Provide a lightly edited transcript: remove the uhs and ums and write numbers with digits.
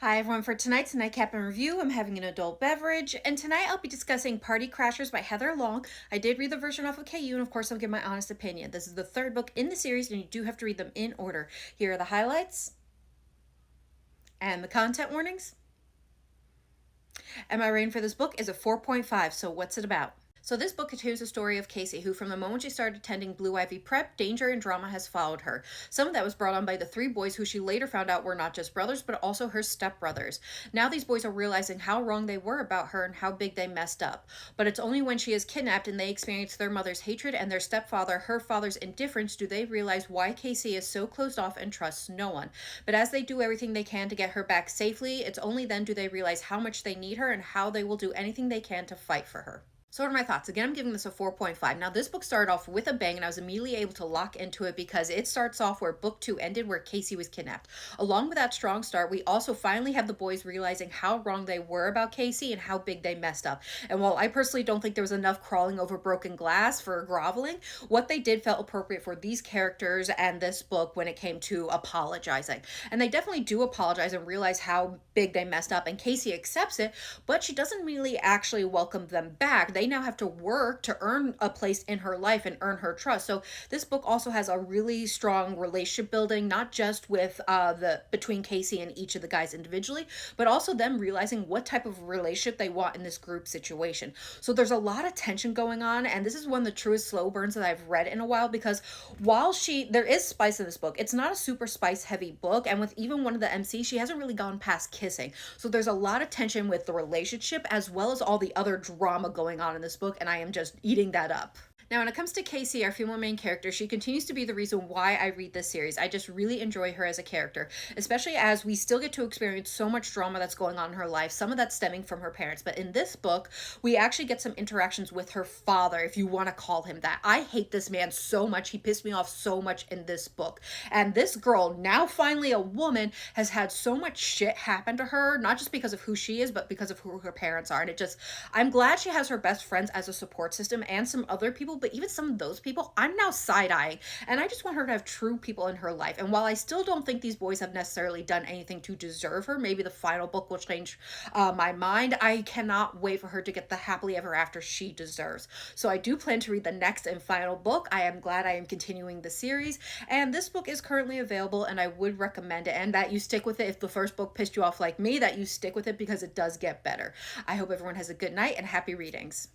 Hi everyone, for tonight's Nightcap and review, I'm having an adult beverage, and tonight I'll be discussing Party Crashers by Heather Long. I did read the version off of KU, and of course I'll give my honest opinion. This is the third book in the series, and you do have to read them in order. Here are the highlights and the content warnings. And my rating for this book is a 4.5, so what's it about? So this book continues the story of Casey, who from the moment she started attending Blue Ivy Prep, danger and drama has followed her. Some of that was brought on by the three boys who she later found out were not just brothers, but also her stepbrothers. Now these boys are realizing how wrong they were about her and how big they messed up. But it's only when she is kidnapped and they experience their mother's hatred and their stepfather, her father's indifference, do they realize why Casey is so closed off and trusts no one. But as they do everything they can to get her back safely, it's only then do they realize how much they need her and how they will do anything they can to fight for her. So what are my thoughts? Again, I'm giving this a 4.5. Now, this book started off with a bang, and I was immediately able to lock into it because it starts off where book 2 ended, where Casey was kidnapped. Along with that strong start, we also finally have the boys realizing how wrong they were about Casey and how big they messed up. And while I personally don't think there was enough crawling over broken glass for groveling, what they did felt appropriate for these characters and this book when it came to apologizing. And they definitely do apologize and realize how big they messed up, and Casey accepts it, but she doesn't really actually welcome them back. They now have to work to earn a place in her life and earn her trust. So this book also has a really strong relationship building, not just with the between Casey and each of the guys individually, but also them realizing what type of relationship they want in this group situation. So there's a lot of tension going on, and this is one of the truest slow burns that I've read in a while, because while there is spice in this book, it's not a super spice heavy book, and with even one of the MCs, she hasn't really gone past kissing. So there's a lot of tension with the relationship as well as all the other drama going on in this book, and I am just eating that up. Now, when it comes to Casey, our female main character, she continues to be the reason why I read this series. I just really enjoy her as a character, especially as we still get to experience so much drama that's going on in her life, some of that stemming from her parents. But in this book, we actually get some interactions with her father, if you want to call him that. I hate this man so much. He pissed me off so much in this book. And this girl, now finally a woman, has had so much shit happen to her, not just because of who she is, but because of who her parents are. And I'm glad she has her best friends as a support system and some other people, but even some of those people, I'm now side-eyeing, and I just want her to have true people in her life. And while I still don't think these boys have necessarily done anything to deserve her, maybe the final book will change my mind, I cannot wait for her to get the happily ever after she deserves. So I do plan to read the next and final book. I am glad I am continuing the series, and this book is currently available, and I would recommend it, and that you stick with it. If the first book pissed you off like me, that you stick with it because it does get better. I hope everyone has a good night and happy readings.